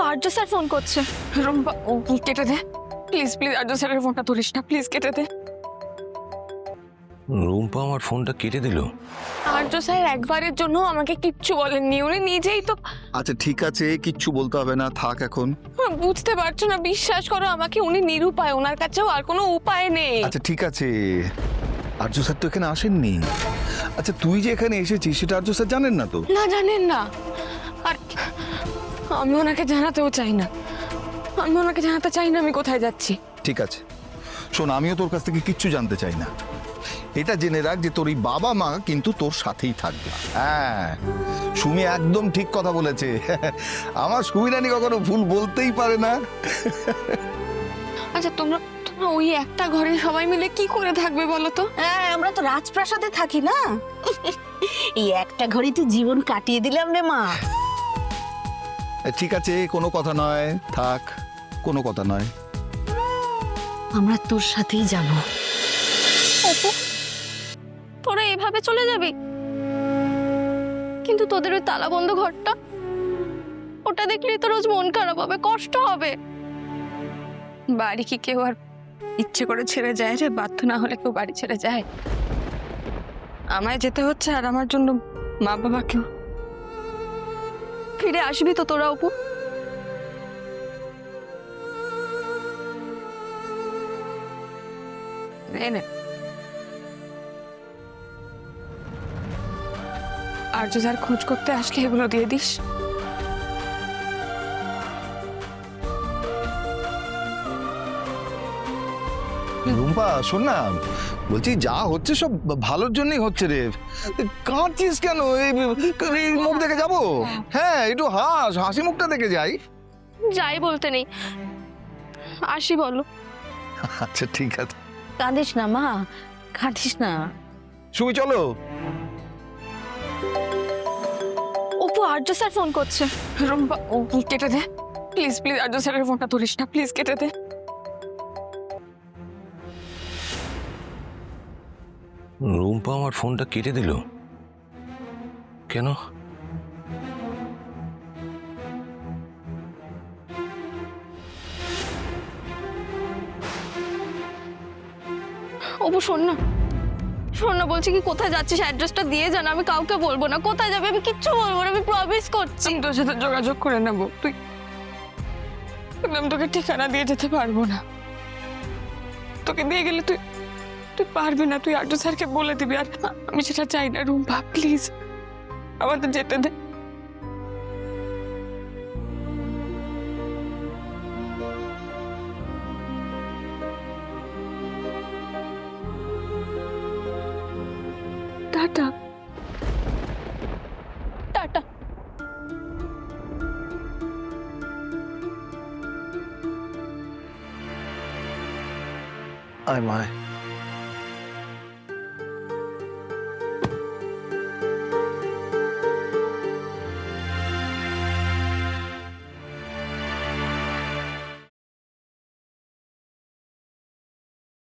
আর্য sir phone করছে। রুম্পা কেটে দে please please, আর্য স্যারের ফোনটা ধরিস না প্লিজ, কেটে দে। রুম্পা আমার ফোনটা কেটে দিল। আর্য স্যার একবারের জন্য আমাকে কিচ্ছু বলেননি, উনি নিজেই তো। আচ্ছা ঠিক আছে, কিচ্ছু বলতে হবে না, থাক এখন। বুঝতে পারছো না, বিশ্বাস করো আমাকে, উনি নিরুপায়, ওনার কাছেও আর কোনো উপায় নেই। আচ্ছা ঠিক আছে, আর্য স্যার তো এখানে আসেননি। আচ্ছা তুই যে এখানে এসেছিস সেটা আর্য স্যার জানেন না তো? না, জানেন না। আর আমি ওনাকে জানাতেও চাই না, আমি ওনাকে জানাতে চাই না আমি কোথায় যাচ্ছি। ঠিক আছে শোন, আমিও তোর কাছ থেকে কিচ্ছু জানতে চাই না। এটা জেনে রাখ যে তোর এই বাবা মা কিন্তু তোর সাথেই থাকবে। হ্যাঁ, সুমি একদম ঠিক কথা বলেছে। আমার সুমি রানী কখনো ভুল বলতেই পারে না। আচ্ছা তোমরা তোমরা ওই একটা ঘরে সবাই মিলে কি করে থাকবে বলো তো? হ্যাঁ, আমরা তো রাজপ্রাসাদে থাকি না। এই একটা ঘড়িতে জীবন কাটিয়ে দিলাম রে মা। ঠিক আছে, কোনো কথা নয়, থাক, কোনো কথা নয়। আমরা তোর সাথেই যাব। অপু, তোরা এভাবে চলে যাবি? কিন্তু তোদের ওই তালাবন্ধ ঘরটা, ওটা দেখলেই তো রোজ মন খারাপ হবে, কষ্ট হবে। বাড়ি কি কেউ আর ইচ্ছে করে ছেড়ে যায় রে? বাধ্য না হলে কেউ বাড়ি ছেড়ে যায়? আমায় যেতে হচ্ছে, আর আমার জন্য মা বাবাকেও। ফিরে আসবি তো তোরা অপু? নে আর্য স্যার খোঁজ করতে আসলে এগুলো দিয়ে দিস। রুম্পা শোন না, বলছি যা হচ্ছে সব ভালোর জন্যই হচ্ছে রে। কাঁদছিস কেন? এই মুখ দেখে যাবো? হ্যাঁ, একটু হাসি মুখটা দেখে যাই। যাই বলতে নেই, আসি বলো। আচ্ছা ঠিক আছে, কাঁদিস না মা, কাঁদিস না। সুমি চলো। অপু, আর্য স্যার ফোন করছে। রুম্পা কেটে দে প্লিজ প্লিজ, আর্য স্যারের ফোনটা ধরিস না প্লিজ, কেটে দে। রুম্পা আমার ফোনটা কেটে দিল কেন? অপু শোন না, শোন না, বলছি কি কোথায় যাচ্ছিস অ্যাড্রেসটা দিয়ে জান, আমি কাউকে বলবো না। কোথায় যাবে আমি কিচ্ছু বলবো না, আমি প্রমিস করছি। আমি তোর সাথে যোগাযোগ করে নেবো, তুই, আমি তোকে ঠিকানা দিয়ে যেতে পারবো না। তোকে দিয়ে গেলে তুই তুই পারবি না, তুই আর্য স্যারকে বলে দিবি, আর আমি সেটা চাই না। রুম্পা প্লিজ, আমাদের যেতে দে। Tata tata. আয় মায়।